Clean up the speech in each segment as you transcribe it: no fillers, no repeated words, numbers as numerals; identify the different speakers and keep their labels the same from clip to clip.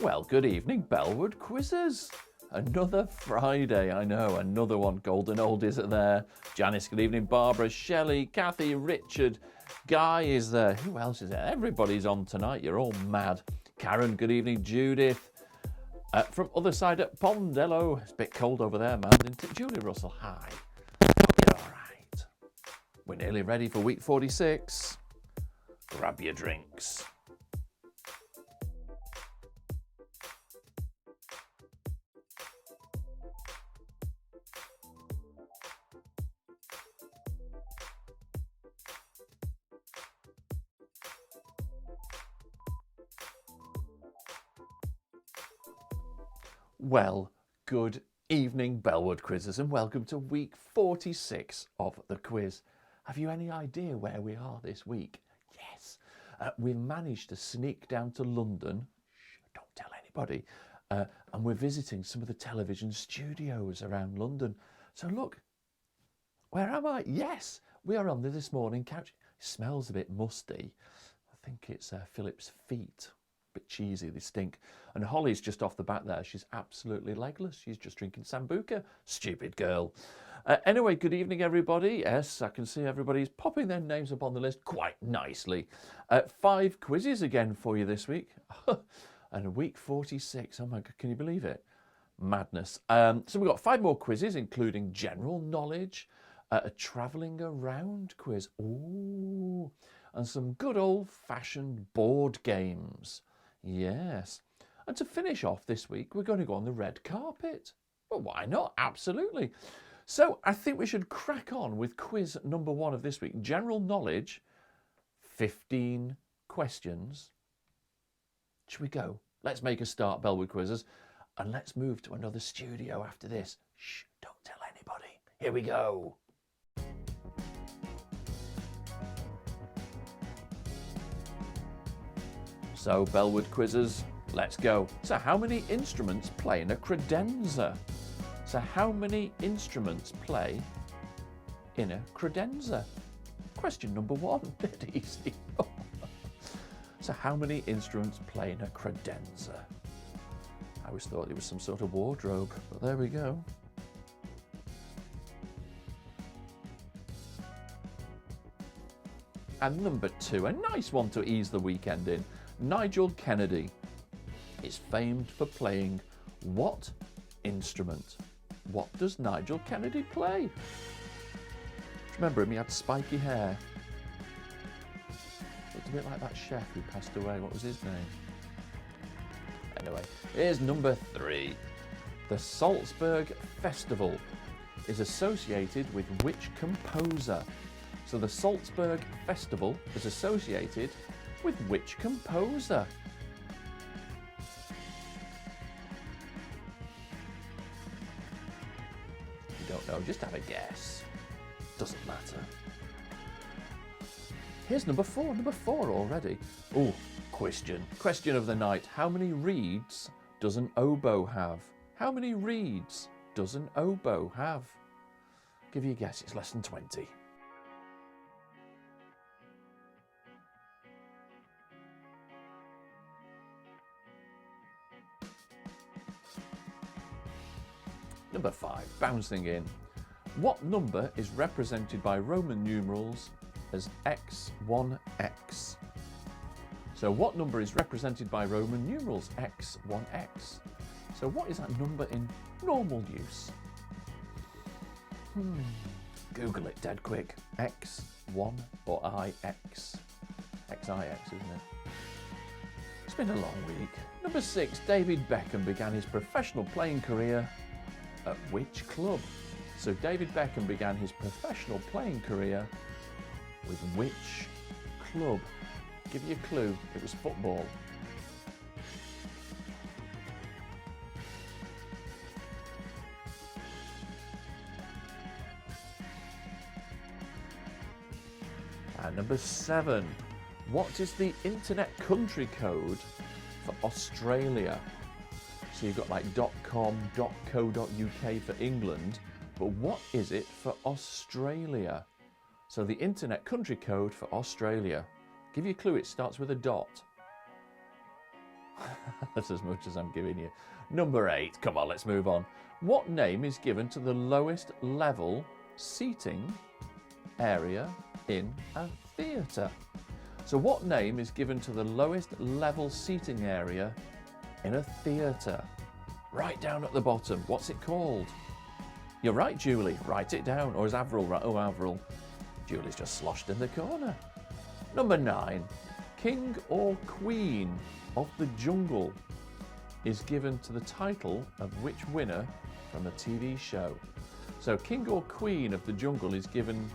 Speaker 1: Well, good evening, Bellwood Quizzes. Another Friday, I know, another one. Golden Oldies are there. Janice, good evening. Barbara, Shelley, Kathy, Richard, Guy is there. Who else is there? Everybody's on tonight. You're all mad. Karen, good evening. Judith. From other side at Pondello. It's a bit cold over there, man. Isn't it? Julie Russell, hi. Hope you're all right. We're nearly ready for week 46. Grab your drinks. Well, good evening, Bellwood Quizzes, and welcome to week 46 of the quiz. Have you any idea where we are this week? Yes, we've managed to sneak down to London. Shh, don't tell anybody. And we're visiting some of the television studios around London. So look, where am I? Yes, we are on the This Morning couch. It smells a bit musty. I think it's Philip's feet. Bit cheesy, they stink. And Holly's just off the back there. She's absolutely legless. She's just drinking Sambuca. Stupid girl. Anyway, good evening, everybody. Yes, I can see everybody's popping their names up on the list quite nicely. 5 quizzes again for you this week. And week 46. Oh my God, can you believe it? Madness. So we've got 5 more quizzes, including general knowledge, a travelling around quiz. Ooh, and some good old-fashioned board games. Yes. And to finish off this week, we're going to go on the red carpet. Well, why not? Absolutely. So I think we should crack on with quiz number 1 of this week. General knowledge, 15 questions. Should we go? Let's make a start, Bellwood Quizzes. And let's move to another studio after this. Shh, don't tell anybody. Here we go. So, Bellwood Quizzes, let's go. So, how many instruments play in a credenza? So, how many instruments play in a credenza? Question number 1, bit easy. So, how many instruments play in a credenza? I always thought it was some sort of wardrobe, but there we go. And number 2, a nice one to ease the weekend in. Nigel Kennedy is famed for playing what instrument? What does Nigel Kennedy play? Remember him, he had spiky hair. Looked a bit like that chef who passed away. What was his name? Anyway, here's number 3. The Salzburg Festival is associated with which composer? So the Salzburg Festival is associated with which composer? If you don't know, just have a guess. Doesn't matter. Here's number 4. Number 4 already. Oh, question. Question of the night. How many reeds does an oboe have? How many reeds does an oboe have? Give you a guess, it's less than 20. Number 5, bouncing in. What number is represented by Roman numerals as x1x? So what number is represented by Roman numerals x1x? So what is that number in normal use? Google it dead quick. X1 or IX? XIX, isn't it? It's been a long week. Number 6, David Beckham began his professional playing career at which club? So David Beckham began his professional playing career with which club? Give you a clue, it was football. And number 7, what is the internet country code for Australia? So you've got like .com, .co.uk for England, but what is it for Australia? So the internet country code for Australia. Give you a clue, it starts with a dot. That's as much as I'm giving you. Number 8. Come on, let's move on. What name is given to the lowest level seating area in a theatre? So what name is given to the lowest level seating area in a theatre? Right down at the bottom. What's it called? You're right, Julie. Write it down. Or is Avril right? Oh, Avril. Julie's just sloshed in the corner. Number 9. King or Queen of the Jungle is given to the title of which winner from a TV show? So King or Queen of the Jungle is given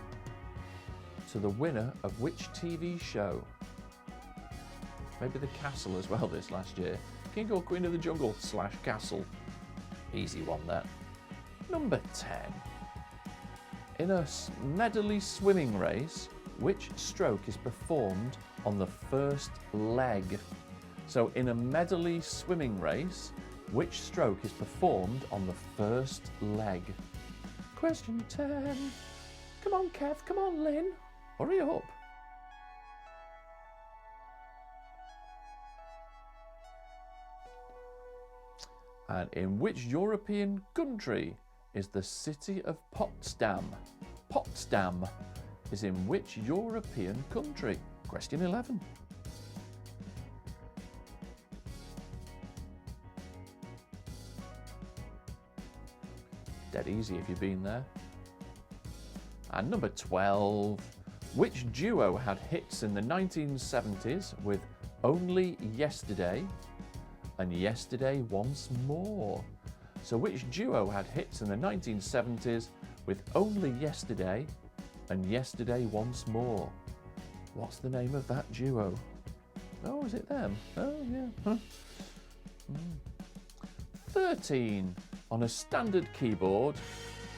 Speaker 1: to the winner of which TV show? Maybe The Castle as well this last year. King or Queen of the Jungle / Castle. Easy one that. Number 10. In a medley swimming race, which stroke is performed on the first leg? So in a medley swimming race, which stroke is performed on the first leg? Question 10. Come on, Kev. Come on, Lynn. Hurry up. And in which European country is the city of Potsdam? Potsdam is in which European country? Question 11. Dead easy if you've been there. And number 12. Which duo had hits in the 1970s with Only Yesterday and Yesterday Once More? So which duo had hits in the 1970s with Only Yesterday and Yesterday Once More? What's the name of that duo? Oh, is it them? Oh, yeah. Huh. 13. On a standard keyboard,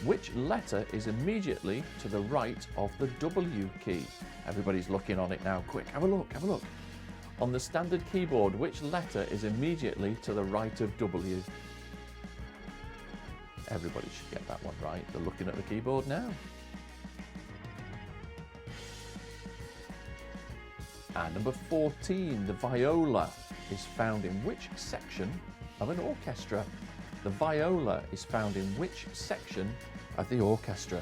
Speaker 1: which letter is immediately to the right of the W key? Everybody's looking on it now. Quick, have a look, have a look. On the standard keyboard, which letter is immediately to the right of W? Everybody should get that one right. They're looking at the keyboard now. And number 14, the viola is found in which section of an orchestra? The viola is found in which section of the orchestra?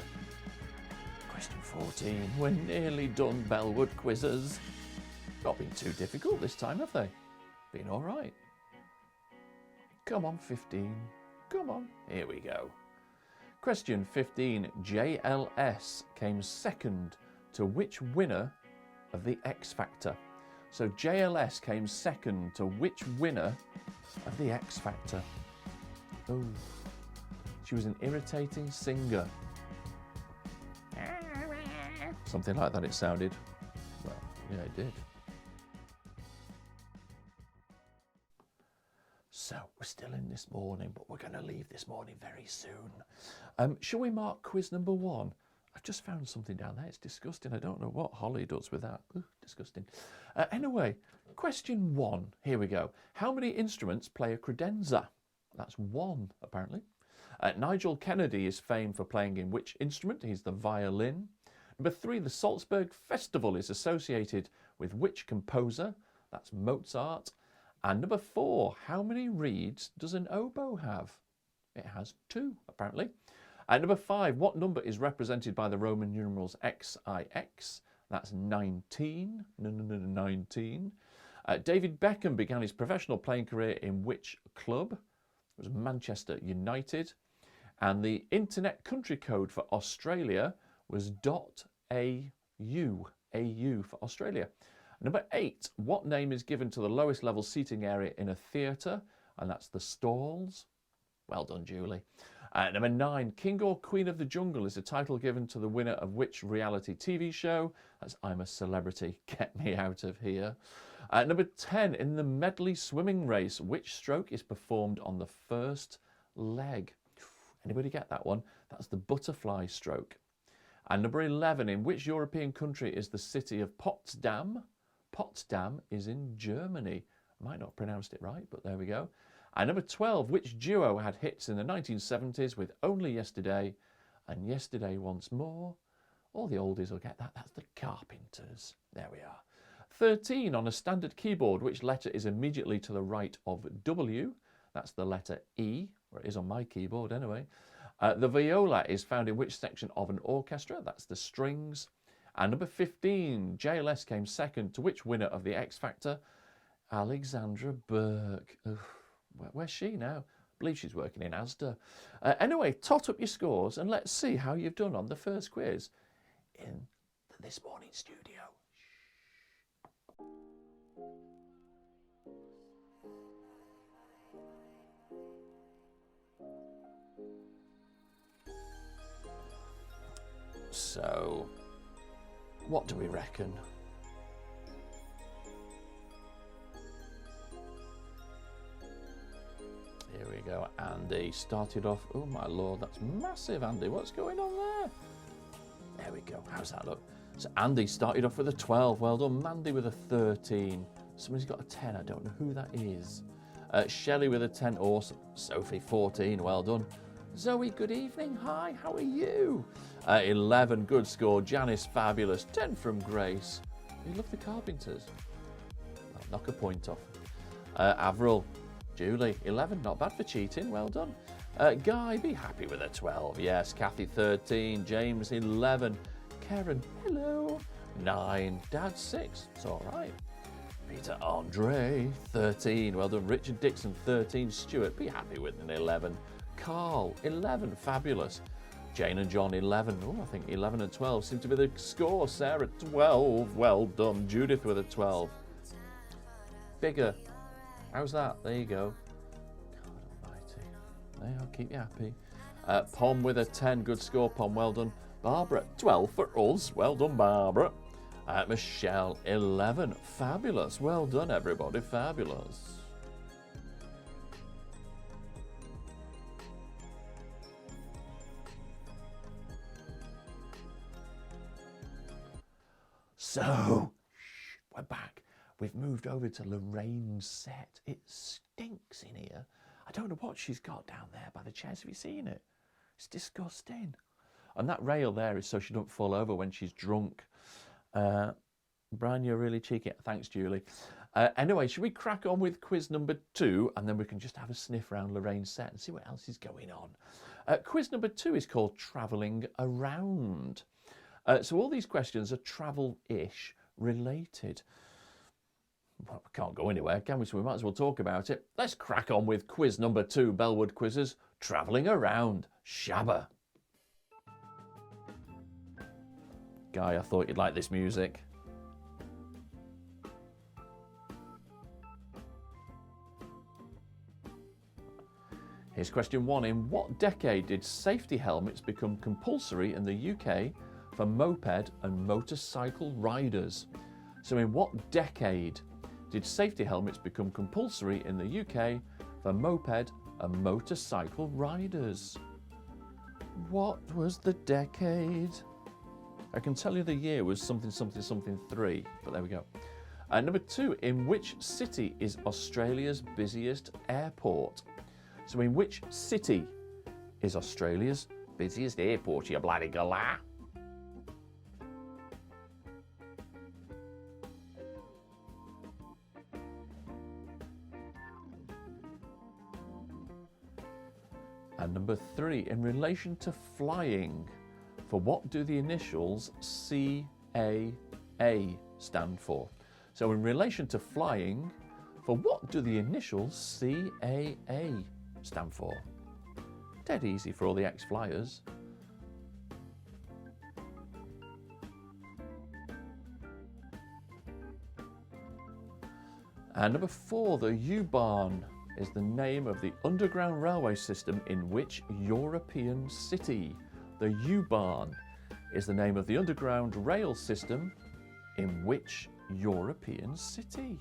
Speaker 1: Question 14. We're nearly done, Bellwood quizzes. Not been too difficult this time, have they? Been all right. Come on, 15. Come on. Here we go. Question 15. JLS came second to which winner of the X Factor? So JLS came second to which winner of the X Factor? Oh, she was an irritating singer. Something like that it sounded. Well, yeah, it did. So, we're still in this morning, but we're going to leave this morning very soon. Shall we mark quiz number 1? I've just found something down there. It's disgusting. I don't know what Holly does with that. Ooh, disgusting. Anyway, question 1. Here we go. How many instruments play a credenza? That's 1, apparently. Nigel Kennedy is famed for playing in which instrument? He's the violin. Number 3, the Salzburg Festival is associated with which composer? That's Mozart. And number 4, how many reeds does an oboe have? It has 2, apparently. And number 5, what number is represented by the Roman numerals XIX? That's 19. No, 19. David Beckham began his professional playing career in which club? It was Manchester United. And the internet country code for Australia was .au. AU for Australia. Number 8, what name is given to the lowest level seating area in a theatre? And that's the stalls. Well done, Julie. Number 9, King or Queen of the Jungle is a title given to the winner of which reality TV show? That's I'm a Celebrity, Get Me Out of Here. Number 10, in the medley swimming race, which stroke is performed on the first leg? Anybody get that one? That's the butterfly stroke. And number 11, in which European country is the city of Potsdam? Potsdam is in Germany. I might not have pronounced it right, but there we go. And number 12, which duo had hits in the 1970s with Only Yesterday and Yesterday Once More? All the oldies will get that. That's the Carpenters. There we are. 13 on a standard keyboard, which letter is immediately to the right of W? That's the letter E, or it is on my keyboard anyway. The viola is found in which section of an orchestra? That's the strings. And number 15, JLS came second to which winner of the X Factor? Alexandra Burke. Ugh, where's she now? I believe she's working in Asda. Anyway, tot up your scores and let's see how you've done on the first quiz in this morning's studio. So, what do we reckon? Here we go. Andy started off. Oh my lord, that's massive, Andy. What's going on there? There we go. How's that look? So Andy started off with a 12. Well done. Mandy with a 13. Somebody's got a 10. I don't know who that is. Shelley with a 10. Awesome. Sophie 14. Well done. Zoe, good evening. Hi, how are you? 11. Good score. Janice, fabulous. 10 from Grace. You love the Carpenters. I'll knock a point off. Avril. Julie, 11, not bad for cheating, well done. Guy, be happy with a 12, yes. Kathy, 13. James, 11. Karen, hello. 9. Dad, 6, it's all right. Peter Andre, 13, well done. Richard Dixon, 13. Stuart, be happy with an 11. Carl, 11, fabulous. Jane and John, 11. Oh, I think 11 and 12 seem to be the score. Sarah, 12, well done. Judith with a 12. Bigger. How's that? There you go. God almighty. There, I'll keep you happy. Pom with a 10. Good score, Pom. Well done. Barbara, 12 for us. Well done, Barbara. Michelle, 11. Fabulous. Well done, everybody. Fabulous. So, we're back. We've moved over to Lorraine's set. It stinks in here. I don't know what she's got down there by the chairs. Have you seen it? It's disgusting. And that rail there is so she don't fall over when she's drunk. Brian, you're really cheeky. Thanks, Julie. Anyway, should we crack on with quiz number 2 and then we can just have a sniff around Lorraine's set and see what else is going on. Quiz number 2 is called Travelling Around. So all these questions are travel-ish related. Well, we can't go anywhere, can we? So we might as well talk about it. Let's crack on with quiz number 2, Bellwood Quizzes, Travelling Around, Shabba. Guy, I thought you'd like this music. Here's question 1. In what decade did safety helmets become compulsory in the UK for moped and motorcycle riders? So in what decade did safety helmets become compulsory in the UK for moped and motorcycle riders? What was the decade? I can tell you the year was something 3, but there we go. Number 2, in which city is Australia's busiest airport? So in which city is Australia's busiest airport, you bloody galah? And number 3, in relation to flying, for what do the initials CAA stand for? So in relation to flying, for what do the initials CAA stand for? Dead easy for all the ex-flyers. And number 4, the U-Bahn is the name of the underground railway system in which European city? The U-Bahn is the name of the underground rail system in which European city?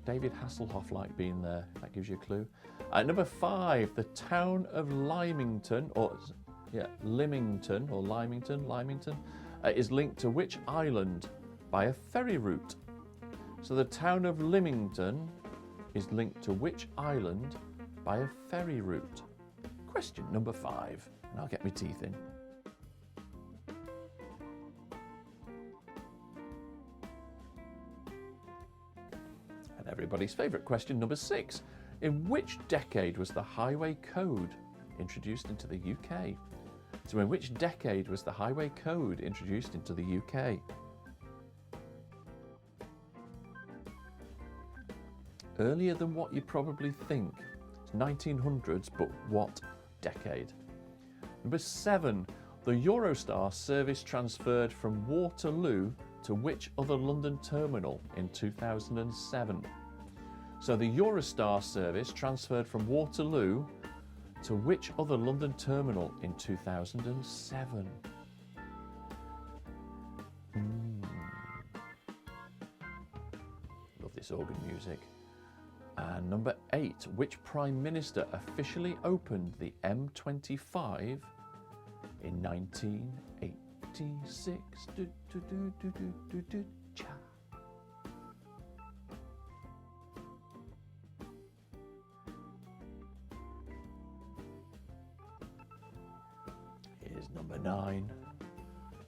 Speaker 1: David Hasselhoff like being there, that gives you a clue. Number 5, the town of Lymington, is linked to which island by a ferry route? So the town of Lymington is linked to which island by a ferry route? Question number 5, and I'll get my teeth in. everybody's favourite question, number 6. In which decade was the Highway Code introduced into the UK? So in which decade was the Highway Code introduced into the UK? Earlier than what you probably think. It's 1900s, but what decade? Number 7. The Eurostar service transferred from Waterloo to which other London terminal in 2007? So the Eurostar service transferred from Waterloo to which other London terminal in 2007? Love this organ music. And number 8, which Prime Minister officially opened the M25 in 1986? Here's number 9.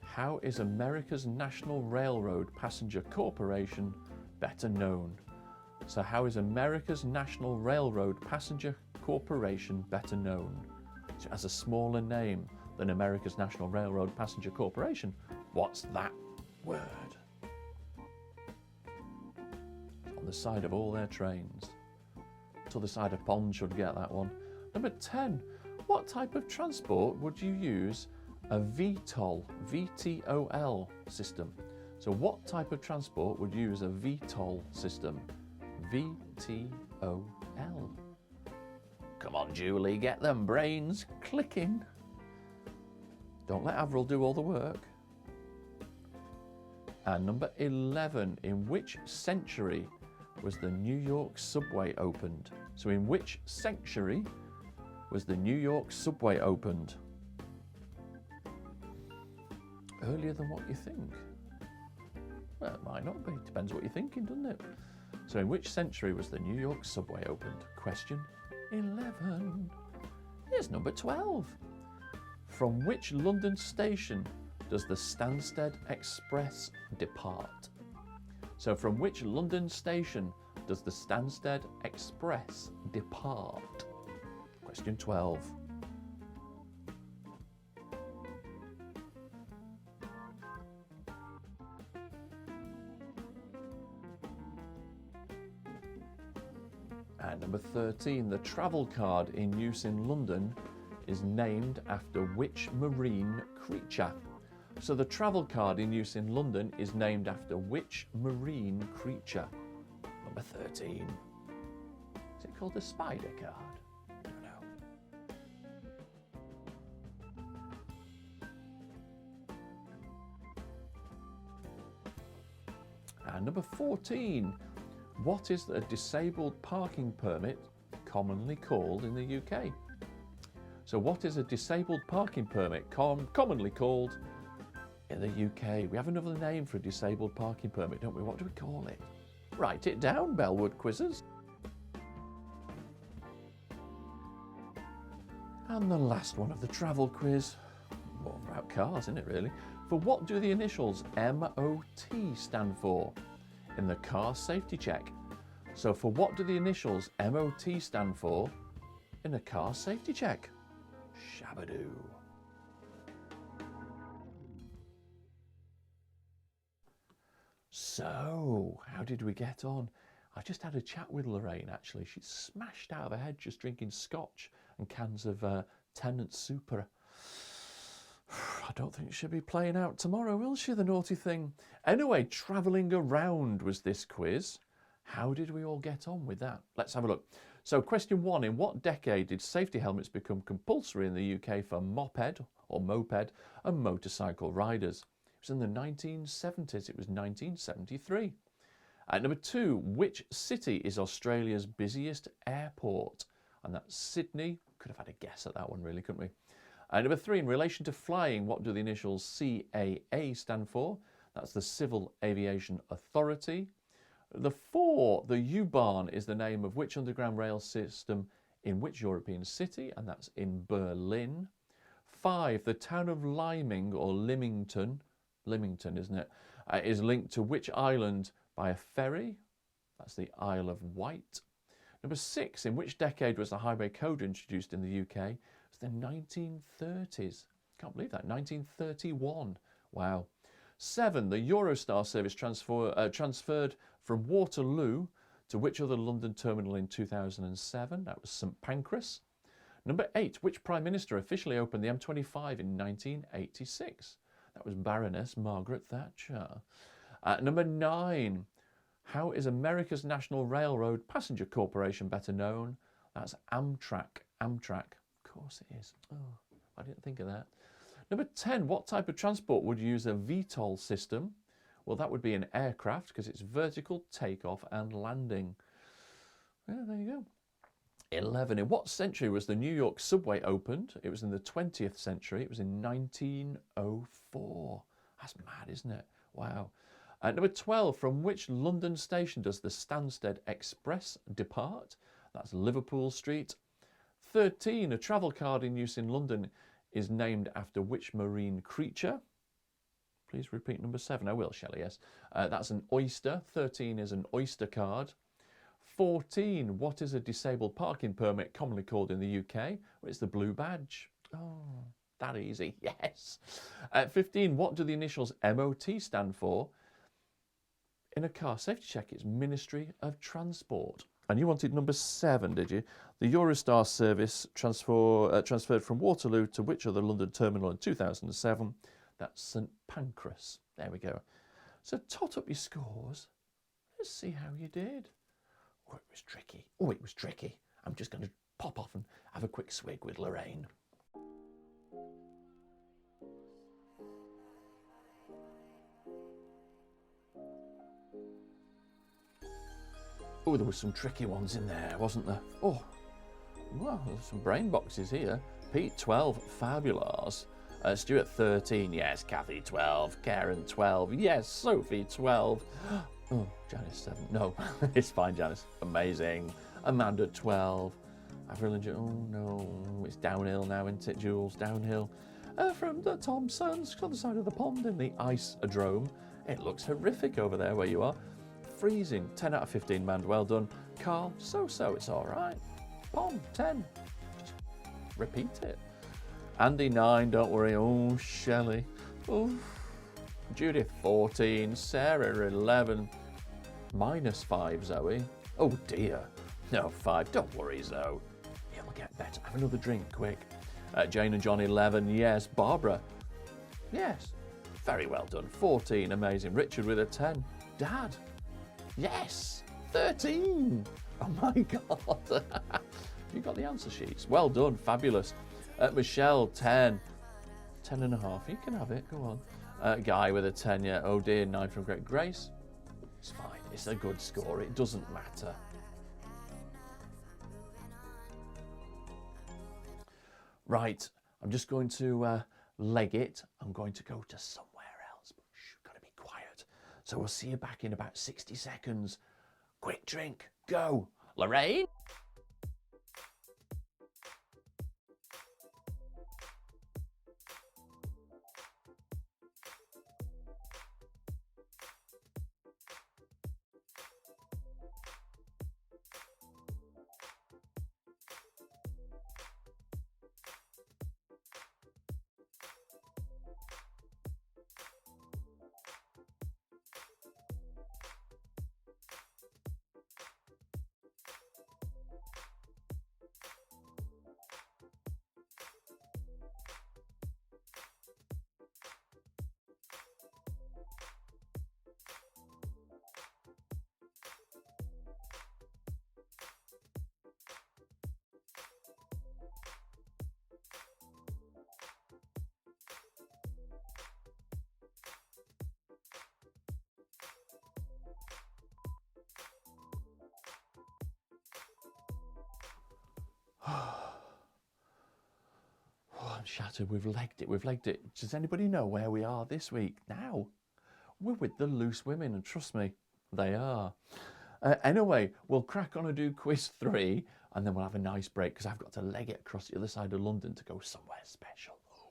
Speaker 1: How is America's National Railroad Passenger Corporation better known? So how is America's National Railroad Passenger Corporation better known? So it has a smaller name than America's National Railroad Passenger Corporation. What's that word? It's on the side of all their trains. To the side of pond should get that one. Number 10. What type of transport would you use a VTOL, VTOL system? So what type of transport would use a VTOL system? VTOL. Come on, Julie, get them brains clicking. Don't let Avril do all the work. And number 11, in which century was the New York subway opened? So in which century was the New York subway opened? Earlier than what you think. Well, it might not be. Depends what you're thinking, doesn't it? So in which century was the New York subway opened? Question 11. Here's number 12. From which London station does the Stansted Express depart? So from which London station does the Stansted Express depart? Question 12. And number 13, the travel card in use in London is named after which marine creature? So the travel card in use in London is named after which marine creature? Number 13. Is it called the spider card? I don't know. And number 14. What is a disabled parking permit commonly called in the UK? So what is a disabled parking permit commonly called in the UK? We have another name for a disabled parking permit, don't we? What do we call it? Write it down, Bellwood Quizzers. And the last one of the travel quiz. More about cars, isn't it, really? For what do the initials MOT stand for in the car safety check? So for what do the initials MOT stand for in a car safety check? Shabba. So, how did we get on? I just had a chat with Lorraine, actually. She's smashed out of her head just drinking scotch and cans of Tennant Super. I don't think she'll be playing out tomorrow, will she, the naughty thing? Anyway, travelling around was this quiz. How did we all get on with that? Let's have a look. So question 1, in what decade did safety helmets become compulsory in the UK for moped and motorcycle riders? It was in the 1970s, it was 1973. Number 2, which city is Australia's busiest airport? And that's Sydney. Could have had a guess at that one really, couldn't we? Number 3, in relation to flying, what do the initials CAA stand for? That's the Civil Aviation Authority. The 4, the U-Bahn is the name of which underground rail system in which European city? And that's in Berlin. 5, the town of Liming or Lymington, isn't it, is linked to which island by a ferry? That's the Isle of Wight. Number 6, in which decade was the highway code introduced in the UK? It's the 1930s. Can't believe that, 1931. Wow. 7, the Eurostar service transferred from Waterloo to which other London terminal in 2007? That was St Pancras. Number 8, which Prime Minister officially opened the M25 in 1986? That was Baroness Margaret Thatcher. Number 9, how is America's National Railroad Passenger Corporation better known? That's Amtrak. Amtrak. Of course it is. Oh, I didn't think of that. Number 10, what type of transport would use a VTOL system? Well, that would be an aircraft because it's vertical takeoff and landing. Yeah, there you go. 11, in what century was the New York subway opened? It was in the 20th century. It was in 1904. That's mad, isn't it? Wow. Number 12, from which London station does the Stansted Express depart? That's Liverpool Street. 13, a travel card in use in London is named after which marine creature? Please repeat number 7. I will, Shelley, yes. That's an oyster. 13 is an oyster card. 14, what is a disabled parking permit commonly called in the UK? Well, it's the blue badge. Oh, that easy, yes. 15, what do the initials MOT stand for? In a car safety check, it's Ministry of Transport. And you wanted number 7, did you? The Eurostar service transferred from Waterloo to which other London terminal in 2007? That's St Pancras. There we go. So tot up your scores. Let's see how you did. Oh, it was tricky. Oh, it was tricky. I'm just going to pop off and have a quick swig with Lorraine. Oh, there were some tricky ones in there, wasn't there? Oh, well, there's some brain boxes here. Pete, 12, fabulous. Stuart, 13, yes. Kathy, 12. Karen, 12, yes. Sophie, 12. Oh, Janice, 7. No, it's fine, Janice. Amazing. Amanda, 12. Avril and Jules, oh no, it's downhill now, isn't it, Jules? Downhill. From the Thompsons, on the side of the pond in the ice-adrome. It looks horrific over there where you are. Freezing, 10 out of 15, man, well done. Carl, so-so, it's all right. Pom, 10. Just repeat it. Andy, 9, don't worry. Oh, Shelley. Oh. Judith, 14. Sarah, 11. -5, Zoe. Oh, dear. No, 5. Don't worry, Zoe. It'll get better. Have another drink, quick. Jane and John, 11. Yes. Barbara. Yes. Very well done. 14. Amazing. Richard with a 10. Dad. Yes. 13. Oh, my God. You got the answer sheets. Well done. Fabulous. Michelle, 10. 10 and a half. You can have it. Go on. Guy with a 10. Yeah. Oh, dear. 9 from Great Grace. It's fine. It's a good score. It doesn't matter. Right. I'm just going to leg it. I'm going to go to somewhere else. But shh, got to be quiet. So we'll see you back in about 60 seconds. Quick drink. Go. Lorraine? I'm shattered. We've legged it. We've legged it. Does anybody know where we are this week? Now, we're with the loose women, and trust me, they are. Anyway, we'll crack on and do quiz 3, and then we'll have a nice break because I've got to leg it across the other side of London to go somewhere special. Oh,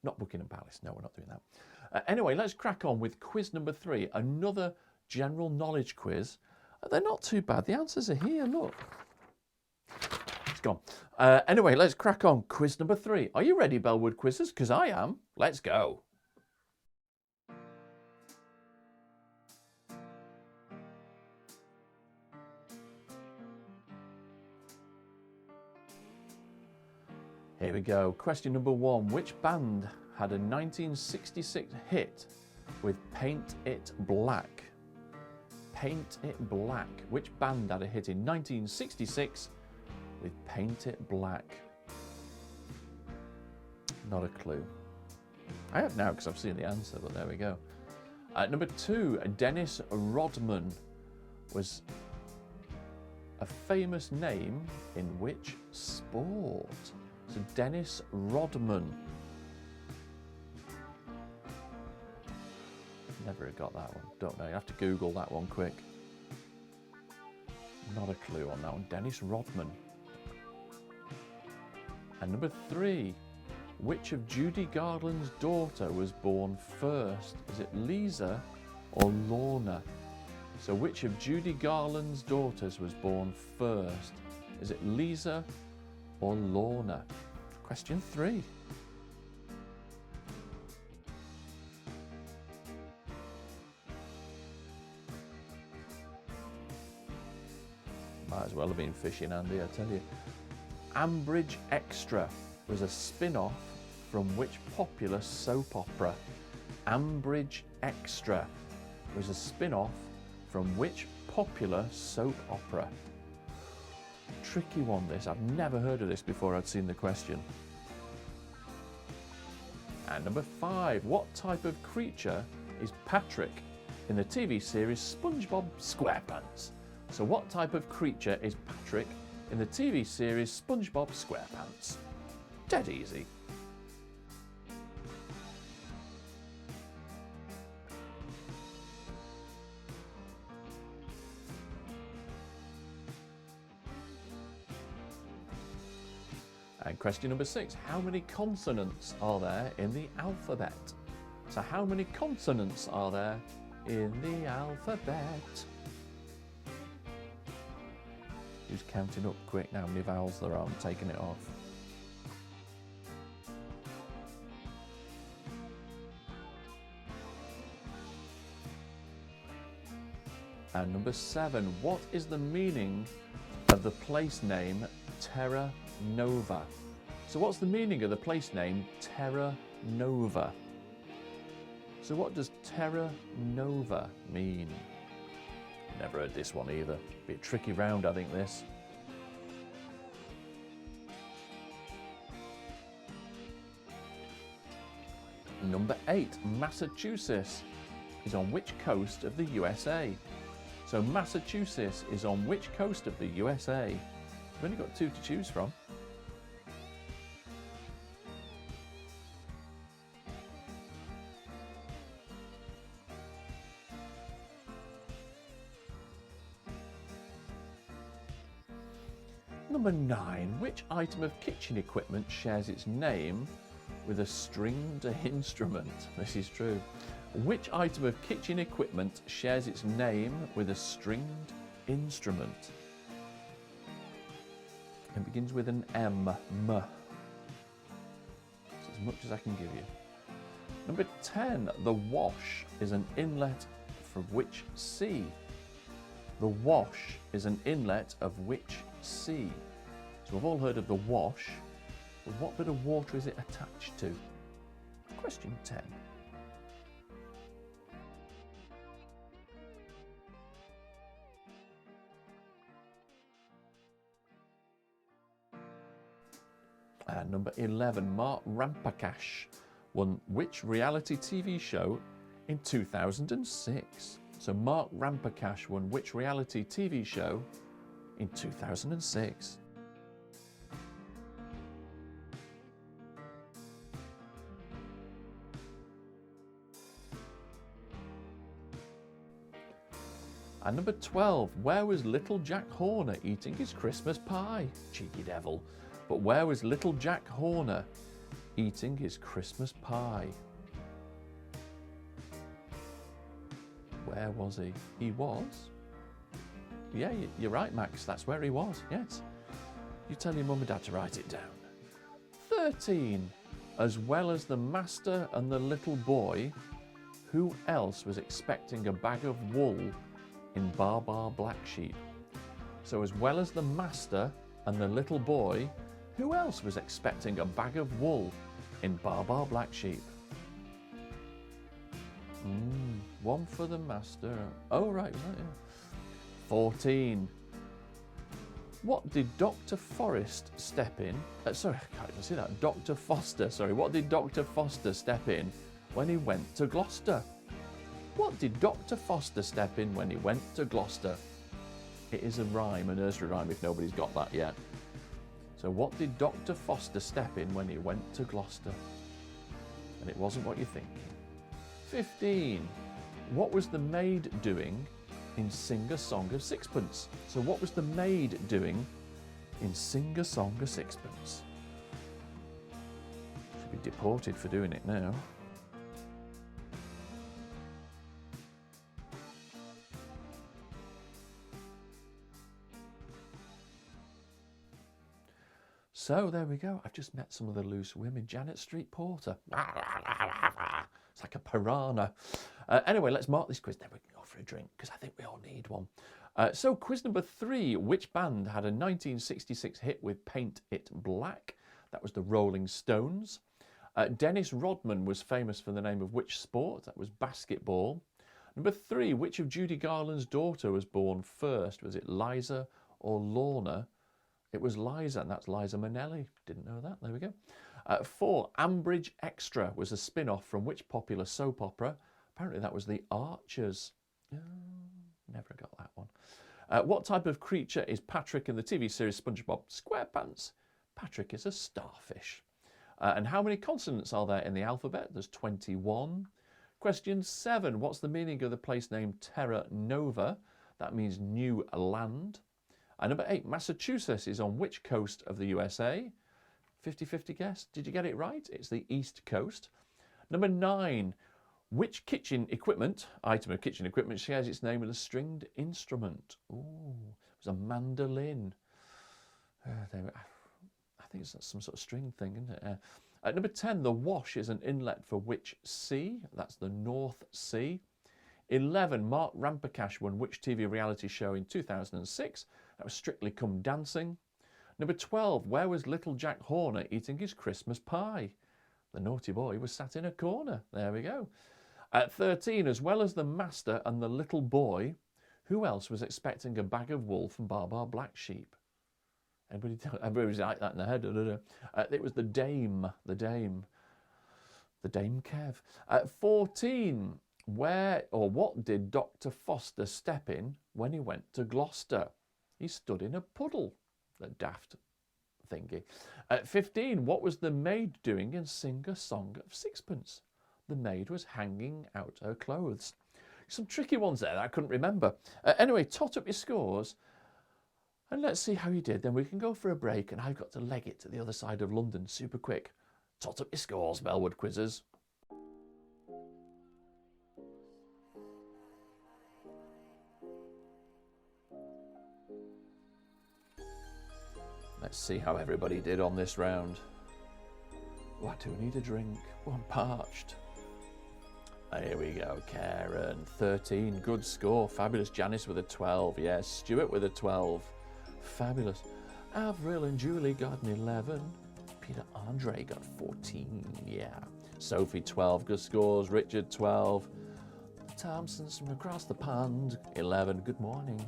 Speaker 1: not Buckingham Palace. No, we're not doing that. Anyway, let's crack on with quiz number 3, another general knowledge quiz. They're not too bad. The answers are here, look. It's gone. Anyway, let's crack on. Quiz number 3. Are you ready, Bellwood Quizzers? Because I am. Let's go. Here we go. Question number 1. Which band had a 1966 hit with Paint It Black? Paint It Black. Which band had a hit in 1966 with Paint It Black? Not a clue. I have now because I've seen the answer, but there we go. Number 2. Dennis Rodman was a famous name in which sport? So Dennis Rodman. Never got that one. Don't know. You have to Google that one quick. Not a clue on that one. Dennis Rodman. And number 3. Which of Judy Garland's daughter was born first? Is it Lisa or Lorna? So which of Judy Garland's daughters was born first? Is it Lisa or Lorna? Question 3. Might as well have been fishing, Andy, I tell you. Ambridge Extra was a spin-off from which popular soap opera? Ambridge Extra was a spin-off from which popular soap opera? Tricky one, this. I've never heard of this before I'd seen the question. And number 5. What type of creature is Patrick in the TV series SpongeBob SquarePants? So what type of creature is Patrick in the TV series SpongeBob SquarePants? Dead easy. And question number 6, how many consonants are there in the alphabet? So how many consonants are there in the alphabet? Who's counting up quick now? How many vowels there are? I'm taking it off. And number 7, what is the meaning of the place name Terra Nova? So what's the meaning of the place name Terra Nova? So what does Terra Nova mean? Never heard this one either. Be a tricky round, I think, this. Number 8, Massachusetts is on which coast of the USA? So Massachusetts is on which coast of the USA? We've only got 2 to choose from. Number 9, which item of kitchen equipment shares its name with a stringed instrument? This is true. Which item of kitchen equipment shares its name with a stringed instrument? It begins with an M. That's as much as I can give you. Number 10, the Wash is an inlet from which sea? The Wash is an inlet of which sea? So we've all heard of the Wash, but what bit of water is it attached to? Question 10. And number 11, Mark Rampakash won which reality TV show in 2006? So Mark Rampakash won which reality TV show in 2006? And number 12, where was little Jack Horner eating his Christmas pie? Cheeky devil. But where was little Jack Horner eating his Christmas pie? Where was he? He was Yeah, you're right, Max. That's where he was. Yes. You tell your mum and dad to write it down. 13. As well as the master and the little boy, who else was expecting a bag of wool in Bar Bar Black Sheep? So as well as the master and the little boy, who else was expecting a bag of wool in Bar Bar Black Sheep? One for the master. Oh, right. 14. What did Dr. Forrest step in? Sorry, I can't even see that. Dr. Foster, sorry. What did Dr. Foster step in when he went to Gloucester? What did Dr. Foster step in when he went to Gloucester? It is a rhyme, a nursery rhyme, if nobody's got that yet. So what did Dr. Foster step in when he went to Gloucester? And it wasn't what you're thinking. 15. What was the maid doing in Sing a Song of Sixpence? So what was the maid doing in Sing a Song of Sixpence? Should be deported for doing it now. So there we go. I've just met some of the loose women. Janet Street Porter. It's like a piranha. Anyway, let's mark this quiz. Then we can go for a drink because I think we all need one. So quiz number 3. Which band had a 1966 hit with Paint It Black? That was the Rolling Stones. Dennis Rodman was famous for the name of which sport? That was basketball. Number 3. Which of Judy Garland's daughter was born first? Was it Liza or Lorna? It was Liza, and that's Liza Minnelli. Didn't know that. There we go. 4. Ambridge Extra was a spin-off from which popular soap opera? Apparently that was The Archers. Never got that one. What type of creature is Patrick in the TV series SpongeBob SquarePants? Patrick is a starfish. And how many consonants are there in the alphabet? There's 21. Question 7. What's the meaning of the place name Terra Nova? That means new land. Number 8, Massachusetts is on which coast of the USA? 50-50 guess. Did you get it right? It's the East Coast. Number 9, which kitchen equipment, item of kitchen equipment, shares its name with a stringed instrument? Ooh, it was a mandolin. I think it's some sort of string thing, isn't it? Number 10, the Wash is an inlet for which sea? That's the North Sea. 11, Mark Rampercash won which TV reality show in 2006? That was Strictly Come Dancing. Number 12, where was little Jack Horner eating his Christmas pie? The naughty boy was sat in a corner. There we go. At 13, as well as the master and the little boy, who else was expecting a bag of wool from Bar Bar Black Sheep? Everybody was like that in their head. It was the dame Kev. At 14, where or what did Dr. Foster step in when he went to Gloucester? He stood in a puddle. The daft thingy. At 15, what was the maid doing in Sing a Song of Sixpence? The maid was hanging out her clothes. Some tricky ones there that I couldn't remember. Anyway, tot up your scores and let's see how you did. Then we can go for a break and I've got to leg it to the other side of London super quick. Tot up your scores, Bellwood Quizzers. Let's see how everybody did on this round. Oh, I do need a drink. Oh, I'm parched. Here we go. Karen, 13. Good score. Fabulous. Janice with a 12. Yes. Stuart with a 12. Fabulous. Avril and Julie got an 11. Peter Andre got 14. Yeah. Sophie, 12. Good scores. Richard, 12. The Thompsons from across the pond, 11. Good morning.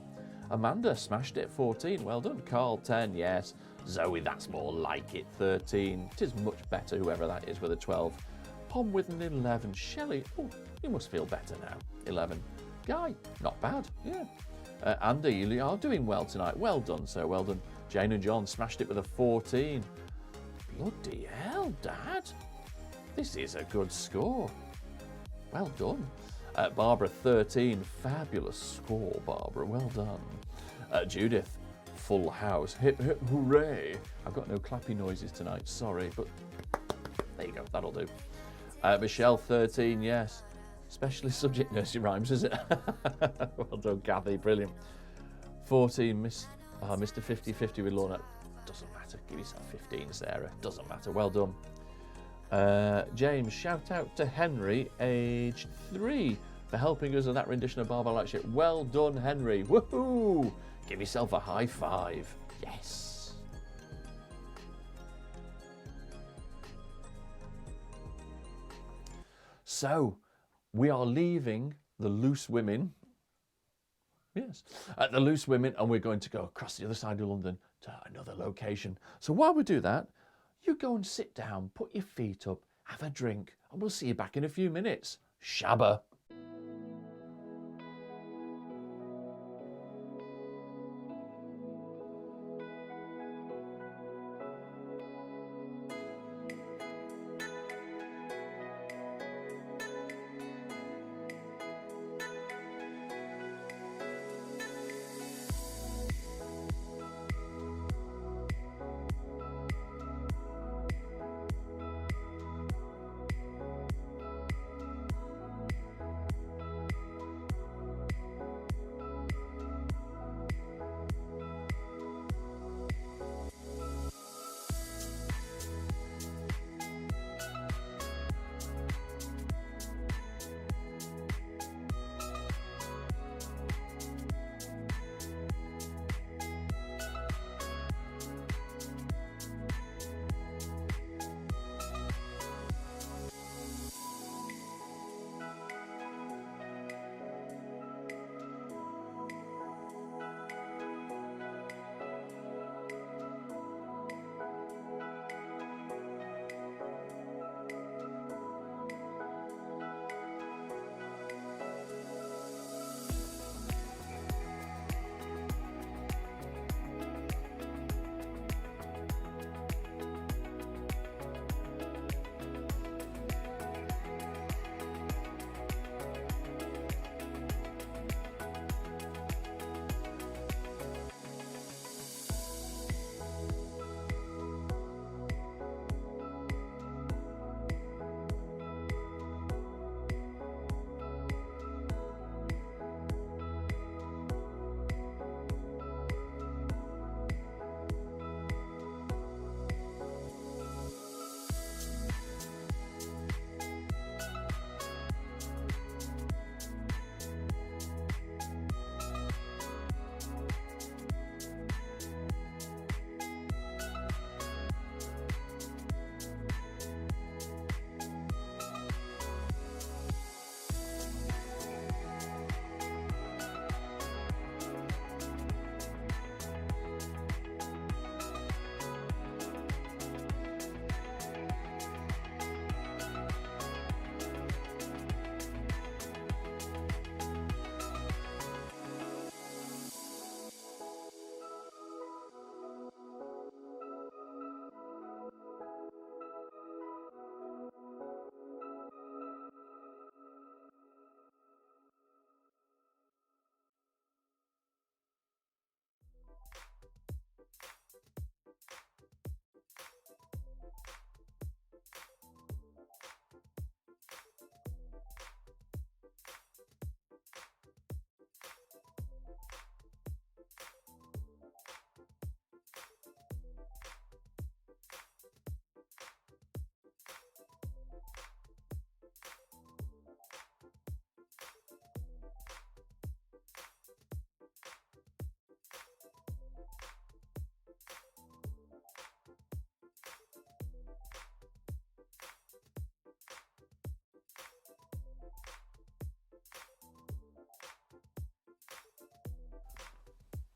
Speaker 1: Amanda smashed it, 14. Well done. Carl, 10. Yes. Zoe, that's more like it, 13. It is much better, whoever that is, with a 12. Pom with an 11. Shelley, oh, you must feel better now, 11. Guy, not bad, yeah. Andy, you are doing well tonight. Well done, sir, well done. Jane and John smashed it with a 14. Bloody hell, Dad. This is a good score. Well done. Barbara, 13. Fabulous score, Barbara. Well done. Judith, full house. Hip, hip, hooray. I've got no clappy noises tonight, sorry, but there you go, that'll do. Michelle, 13, yes. Specialist subject nursery rhymes, is it? Well done, Kathy, brilliant. 14, Mr. 50-50 with Lorna. Doesn't matter. Give yourself 15, Sarah. Doesn't matter. Well done. James, shout out to Henry, aged 3, for helping us with that rendition of Barbell Like Shit. Well done, Henry. Woohoo! Give yourself a high five. Yes. So, we are leaving the Loose Women. Yes, the Loose Women, and we're going to go across the other side of London to another location. So while we do that, you go and sit down, put your feet up, have a drink, and we'll see you back in a few minutes. Shabba.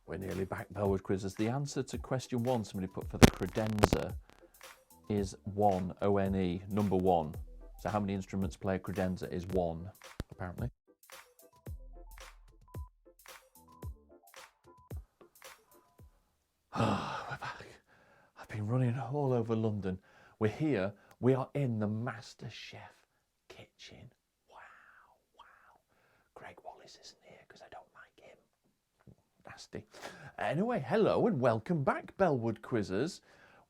Speaker 1: We're nearly back, Bellwood Quizzes. The answer to question 1, somebody put for the credenza, is 1, O-N-E, number 1. So how many instruments play a credenza is 1, apparently. We're back. I've been running all over London. We're here. We are in the Master Chef kitchen. Wow. Greg Wallace isn't here because I don't like him. Nasty. Anyway, hello and welcome back, Bellwood Quizzers.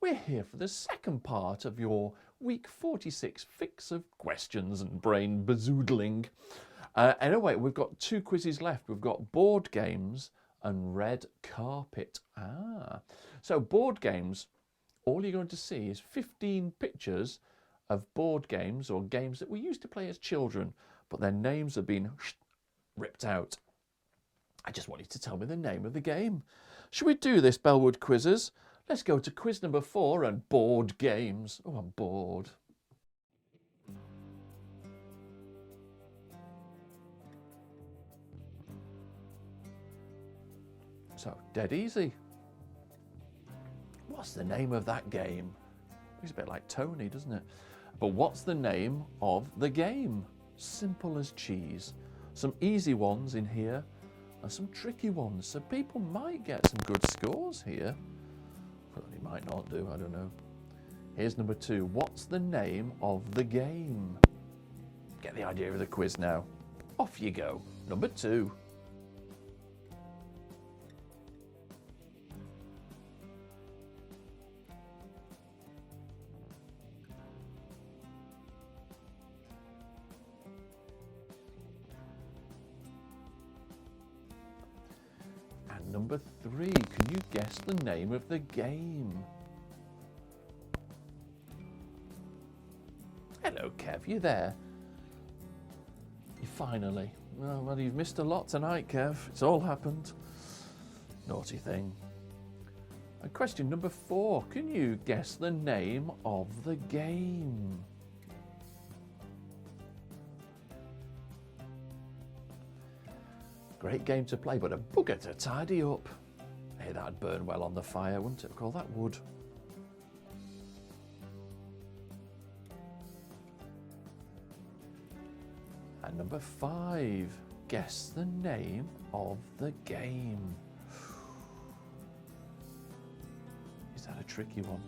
Speaker 1: We're here for the second part of your week 46 fix of questions and brain bezoodling. Anyway, we've got 2 quizzes left. We've got board games and red carpet. Ah, so board games, all you're going to see is 15 pictures of board games or games that we used to play as children, but their names have been ripped out. I just want you to tell me the name of the game. Should we do this, Bellwood Quizzes? Let's go to quiz number 4 and board games. Oh, I'm bored. So, dead easy. What's the name of that game? It's a bit like Tony, doesn't it? But what's the name of the game? Simple as cheese. Some easy ones in here and some tricky ones. So people might get some good scores here. Well, they might not do, I don't know. Here's number 2. What's the name of the game? Get the idea of the quiz now. Off you go. Number 2. And number 3, can you guess the name of the game? Hello, Kev, you there? You finally. Well, you've missed a lot tonight, Kev. It's all happened. Naughty thing. And question number 4, can you guess the name of the game? Great game to play, but a bugger to tidy up. Hey, that'd burn well on the fire, wouldn't it? Call that wood. And number 5, guess the name of the game. Is that a tricky one?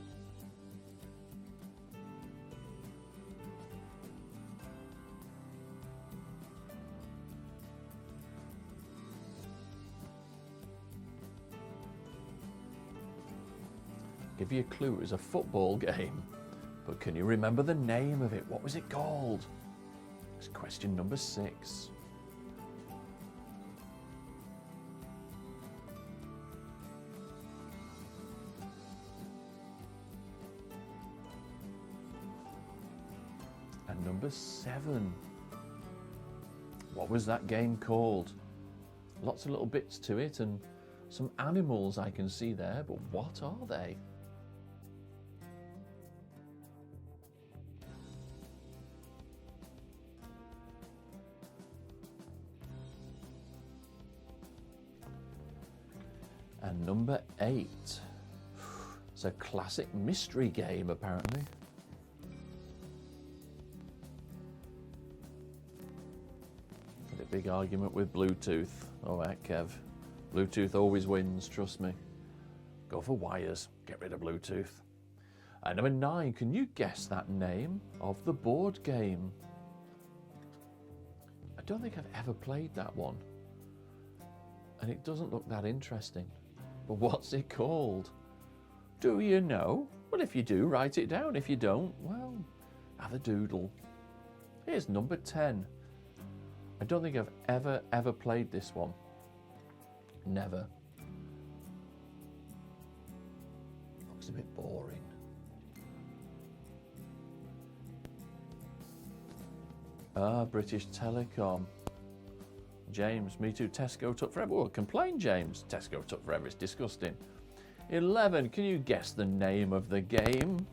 Speaker 1: Give you a clue, it was a football game. But can you remember the name of it? What was it called? It's question number 6. And number 7. What was that game called? Lots of little bits to it and some animals I can see there, but what are they? And number 8. It's a classic mystery game, apparently. Had a big argument with Bluetooth. All right, Kev. Bluetooth always wins, trust me. Go for wires, get rid of Bluetooth. And number 9, can you guess that name of the board game? I don't think I've ever played that one. And it doesn't look that interesting. But what's it called? Do you know? Well, if you do, write it down. If you don't, well, have a doodle. Here's number 10. I don't think I've ever played this one. Never. Looks a bit boring. British Telecom. James, me too. Tesco took forever. Oh, complain, James. Tesco took forever. It's disgusting. 11. Can you guess the name of the game?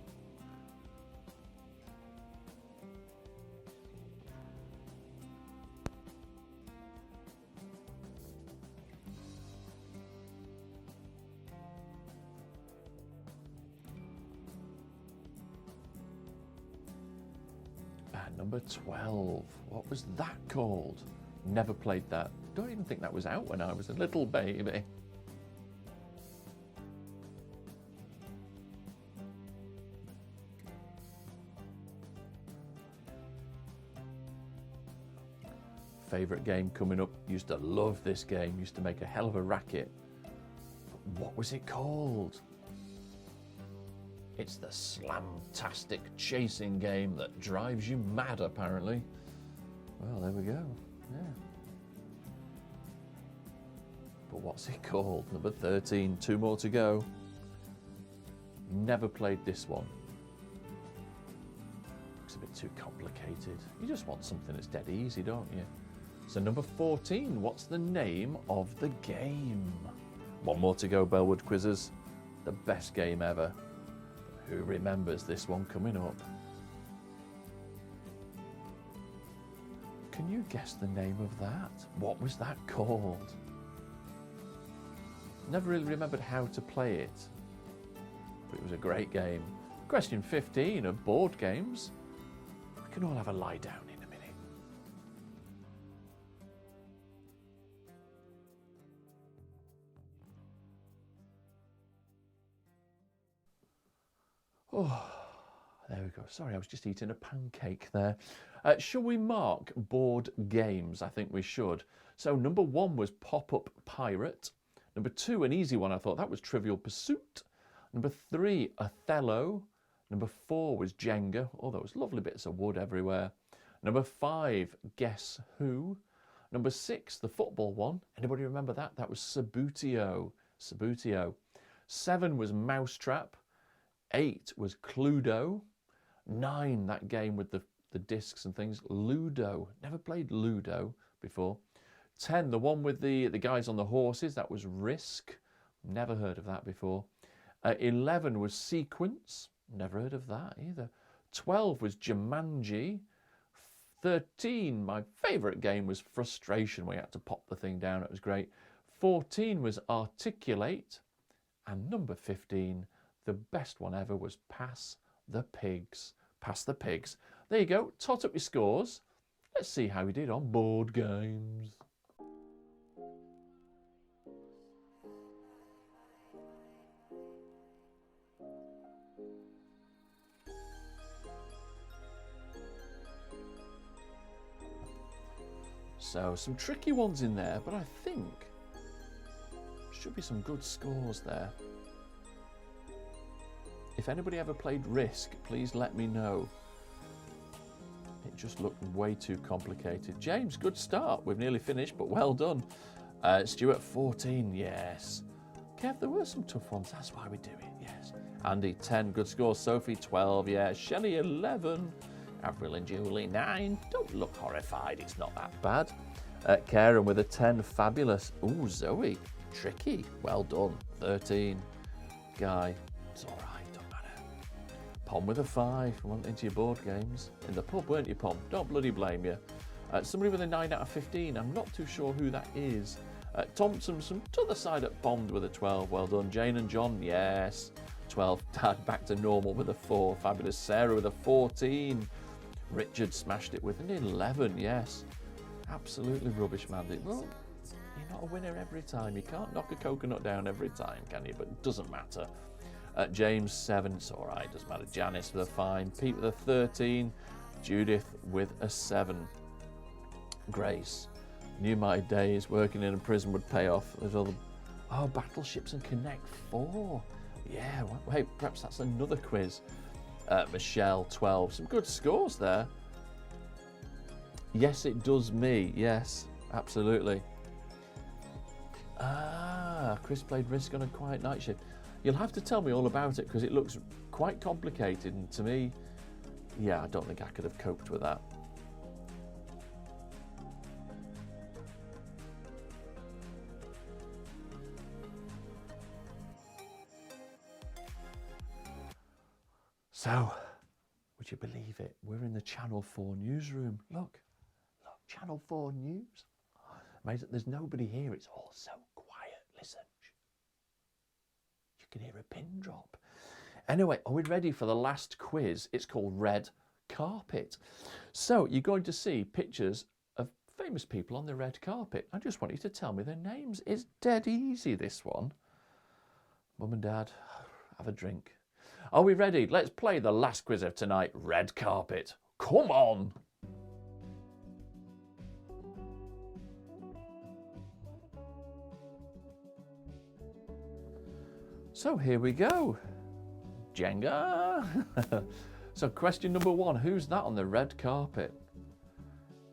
Speaker 1: And number 12. What was that called? Never played that. Don't even think that was out when I was a little baby. Favourite game coming up. Used to love this game. Used to make a hell of a racket. But what was it called? It's the slamtastic chasing game that drives you mad, apparently. Well, there we go. Yeah. but what's it called? Number 13, 2 more to go. Never played this one. Looks a bit too complicated. You just want something that's dead easy, don't you? So number 14, what's the name of the game? 1 more to go, Bellwood Quizzers. The best game ever. Who remembers this one coming up? Can you guess the name of that? What was that called? Never really remembered how to play it, but it was a great game. Question 15 of board games. We can all have a lie down in a minute. Oh, there we go. Sorry, I was just eating a pancake there. Shall we mark board games? I think we should. So number 1 was Pop-Up Pirate. Number 2, an easy one, I thought, that was Trivial Pursuit. Number 3, Othello. Number 4 was Jenga. Oh, those lovely bits of wood everywhere. Number 5, Guess Who. Number 6, the football one. Anybody remember that? That was Subbuteo. Subbuteo. 7 was Mousetrap. 8 was Cluedo. 9, that game with the discs and things, Ludo. Never played Ludo before. 10, the one with the guys on the horses, that was Risk. Never heard of that before. 11 was Sequence. Never heard of that either. 12 was Jumanji. 13, my favourite game, was Frustration, where you had to pop the thing down. It was great. 14 was Articulate. And number 15, the best one ever, was Pass the Pigs. Pass the Pigs. There you go. Tot up your scores. Let's see how we did on board games. So some tricky ones in there, but I think should be some good scores there. If anybody ever played Risk, please let me know. It just looked way too complicated. James, good start. We've nearly finished, but well done. Stuart, 14, yes. Kev, there were some tough ones. That's why we do it, yes. Andy, 10, good score. Sophie, 12, yeah. Shelley, 11. Avril and Julie, 9. Don't look horrified, it's not that bad. Karen with a 10, fabulous. Ooh, Zoe, tricky. Well done, 13. Guy, it's all right. Pom with a 5, went into your board games. In the pub, weren't you, Pom? Don't bloody blame you. Somebody with a 9 out of 15, I'm not too sure who that is. Thompson, some to the side at bombed with a 12, well done. Jane and John, yes. 12, Dad back to normal with a 4, fabulous. Sarah with a 14. Richard smashed it with an 11, yes. Absolutely rubbish, Mandy. Well, you're not a winner every time. You can't knock a coconut down every time, can you? But it doesn't matter. James, 7, it's all right, doesn't matter. Janice with a 5, Pete with a 13, Judith with a 7. Grace, knew my days working in a prison would pay off. There's all the, oh, Battleships and Connect 4. Yeah, well, hey, perhaps that's another quiz. Michelle, 12, some good scores there. Yes, it does me, yes, absolutely. Ah, Chris played Risk on a quiet night shift. You'll have to tell me all about it because it looks quite complicated, and to me, yeah, I don't think I could have coped with that. So, would you believe it? We're in the Channel 4 newsroom. Look, Channel 4 News. Amazing, there's nobody here, it's all so quiet. Listen. You can hear a pin drop. Anyway, are we ready for the last quiz? It's called Red Carpet. So you're going to see pictures of famous people on the red carpet. I just want you to tell me their names. It's dead easy, this one. Mum and Dad, have a drink. Are we ready? Let's play the last quiz of tonight, Red Carpet. Come on. So here we go. Jenga. So question number 1, who's that on the red carpet?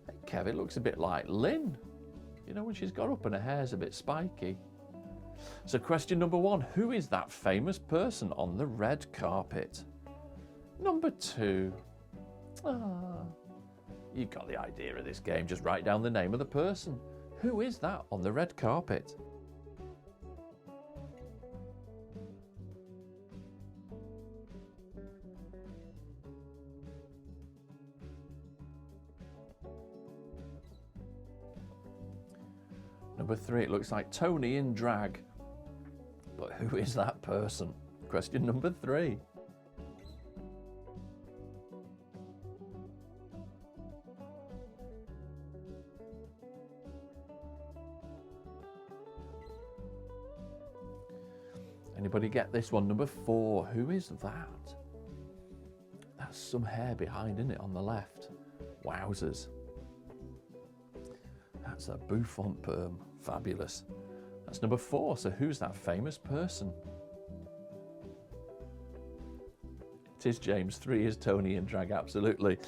Speaker 1: Hey, Kev, it looks a bit like Lynn. You know, when she's got up and her hair's a bit spiky. So question number 1, who is that famous person on the red carpet? Number 2, you got the idea of this game. Just write down the name of the person. Who is that on the red carpet? Number 3, it looks like Tony in drag. But who is that person? Question number 3. Anybody get this one? Number 4, who is that? That's some hair behind, isn't it, on the left? Wowzers. That's a bouffant perm. Fabulous. That's number 4. So who's that famous person? It is James. 3 is Tony in drag, absolutely.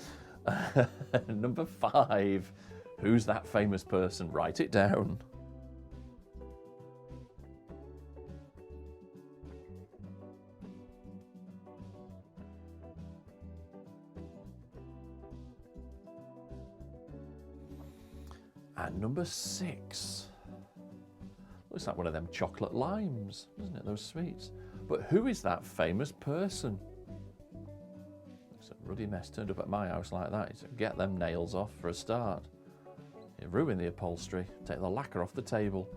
Speaker 1: Number 5. Who's that famous person? Write it down. And number 6. Looks like one of them chocolate limes, doesn't it? Those sweets. But who is that famous person? It's a ruddy mess turned up at my house like that. So get them nails off for a start. You ruin the upholstery. Take the lacquer off the table.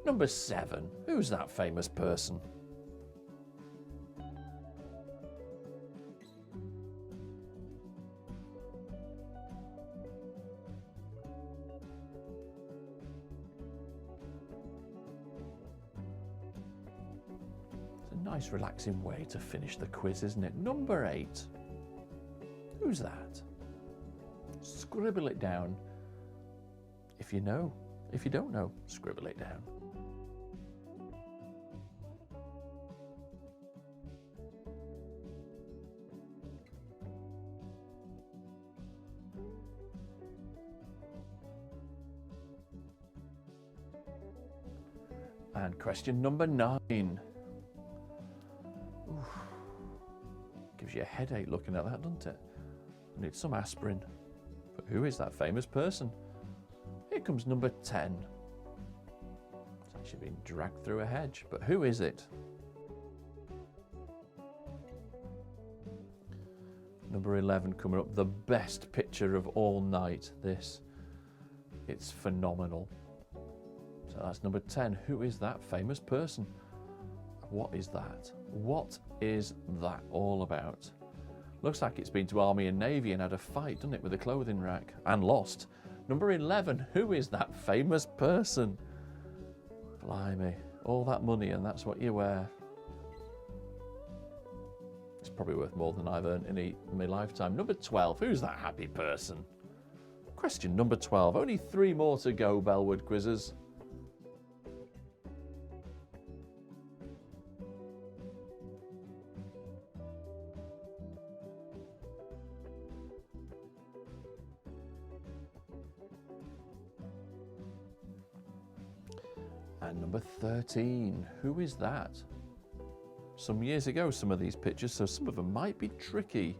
Speaker 1: Number 7. Who's that famous person? Nice relaxing way to finish the quiz, isn't it? Number 8. Who's that? Scribble it down. If you know. If you don't know, scribble it down. And question number 9. Gives you a headache looking at that, doesn't it? I need some aspirin. But who is that famous person? Here comes number 10. It's actually been dragged through a hedge, but who is it? Number 11 coming up, the best picture of all night, this. It's phenomenal. So that's number 10. Who is that famous person? What is that? What is that all about? Looks like it's been to Army and Navy and had a fight, doesn't it, with a clothing rack? And lost. Number 11, who is that famous person? Blimey, all that money and that's what you wear. It's probably worth more than I've earned in my lifetime. Number 12, who's that happy person? Question number 12, only 3 more to go, Bellwood quizzes. And number 13, who is that? Some years ago, some of these pictures, so some of them might be tricky.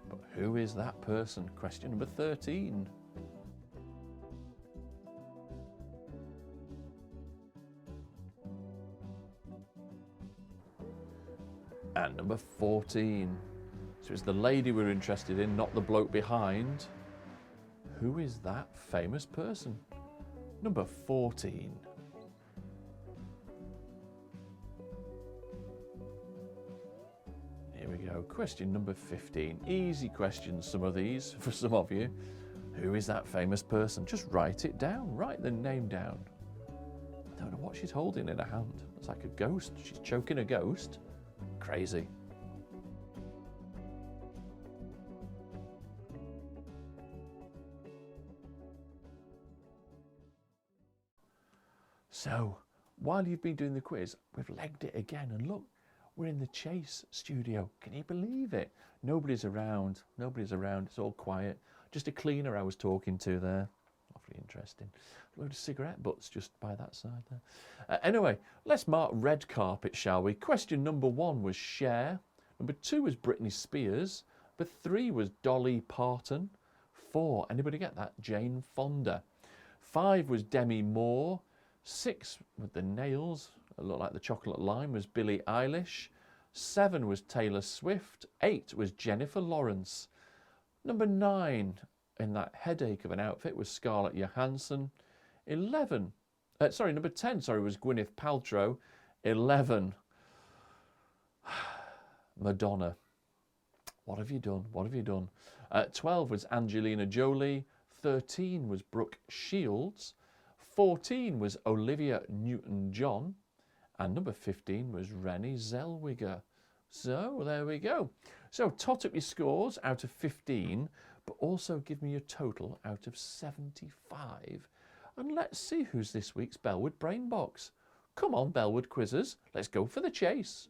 Speaker 1: But who is that person? Question number 13. And number 14. So it's the lady we're interested in, not the bloke behind. Who is that famous person? Number 14. Here we go. Question number 15. Easy questions, some of these, for some of you. Who is that famous person? Just write it down. Write the name down. I don't know what she's holding in her hand. It's like a ghost. She's choking a ghost. Crazy. So, while you've been doing the quiz, we've legged it again, and look, we're in the Chase studio. Can you believe it? Nobody's around. Nobody's around. It's all quiet. Just a cleaner I was talking to there. Pretty interesting. A load of cigarette butts just by that side there. Anyway, let's mark red carpet, shall we? Question number 1 was Cher. Number 2 was Britney Spears. Number 3 was Dolly Parton. 4, anybody get that? Jane Fonda. 5 was Demi Moore. 6 with the nails, it looked like the chocolate lime, was Billie Eilish. 7 was Taylor Swift. 8 was Jennifer Lawrence. Number 9 in that headache of an outfit was Scarlett Johansson. Number 10, was Gwyneth Paltrow. 11, Madonna. What have you done? What have you done? 12 was Angelina Jolie. 13 was Brooke Shields. 14 was Olivia Newton-John. And number 15 was Renée Zellweger. So there we go. So tot up your scores out of 15, but also give me your total out of 75. And let's see who's this week's Bellwood Brain Box. Come on, Bellwood Quizzers, let's go for the chase.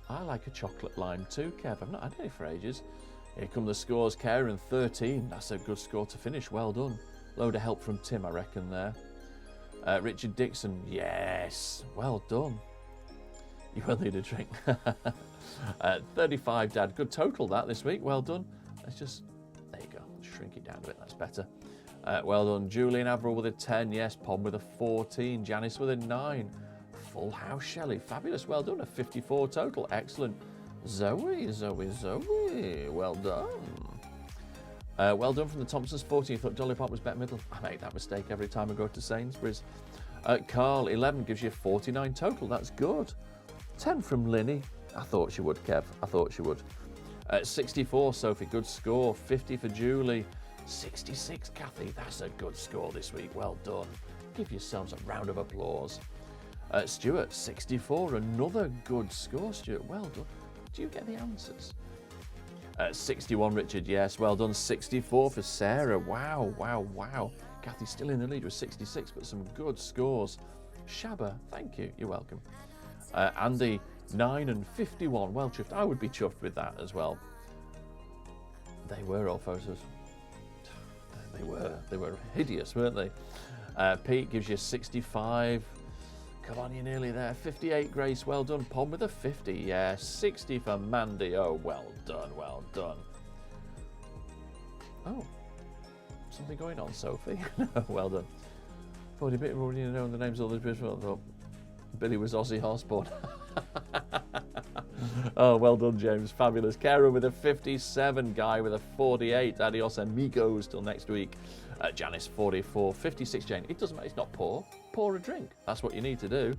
Speaker 1: I like a chocolate lime too, Kev. I've not had any for ages. Here come the scores, Karen, 13. That's a good score to finish. Well done. Load of help from Tim, I reckon, there. Richard Dixon, yes. Well done. You will need a drink. 35, Dad. Good total, that, this week. Well done. Let's just, there you go. Shrink it down a bit. That's better. Well done. Julian Averill with a 10. Yes. Pod with a 14. Janice with a 9. Full house, Shelley. Fabulous. Well done. A 54 total. Excellent. Zoe. Well done. Well done from the Thompsons. 14. You thought Dolly Pop was better middle. I make that mistake every time I go to Sainsbury's. Carl, 11 gives you 49 total. That's good. 10 from Linny. I thought she would, Kev. I thought she would. 64, Sophie. Good score. 50 for Julie. 66, Kathy. That's a good score this week. Well done. Give yourselves a round of applause. Stuart, 64. Another good score, Stuart. Well done. Do you get the answers? 61, Richard. Yes, well done. 64 for Sarah. Wow. Kathy's still in the lead with 66, but some good scores. Shabba, thank you. You're welcome. Andy, 9 and 51. Well chuffed. I would be chuffed with that as well. They were all photos. They were hideous, weren't they? Pete gives you 65. Come on, you're nearly there. 58, Grace. Well done. Pom with a 50. Yeah, 60 for Mandy. Oh, well done. Oh, something going on, Sophie? Well done. Thought a bit already know the names of all the people. I thought Billy was Ozzy Osbourne. Oh, well done, James. Fabulous. Kara with a 57. Guy with a 48. Adios amigos. Till next week. Janice, 44. 56, Jane. It doesn't matter. It's not pour. Pour a drink. That's what you need to do.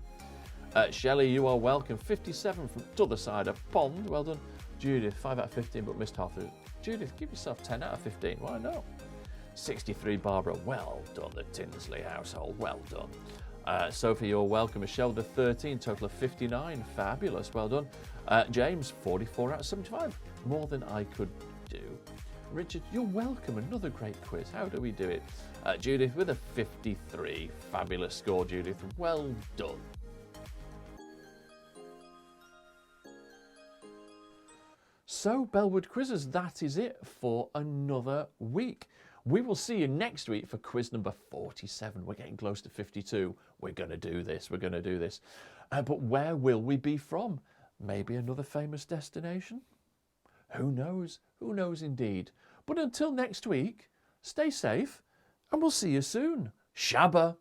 Speaker 1: Shelley, you are welcome. 57 from the other side of pond. Well done. Judith, 5 out of 15, but missed half of it. Judith, give yourself 10 out of 15. Why not? 63, Barbara. Well done. The Tinsley household. Well done. Sophie, you're welcome. Michelle, the 13. Total of 59. Fabulous. Well done. James, 44 out of 75. More than I could do. Richard, you're welcome. Another great quiz. How do we do it? Judith with a 53. Fabulous score, Judith. Well done. So, Bellwood Quizzes, that is it for another week. We will see you next week for quiz number 47. We're getting close to 52. We're going to do this. But where will we be from? Maybe another famous destination? Who knows? Who knows indeed? But until next week, stay safe and we'll see you soon. Shabba!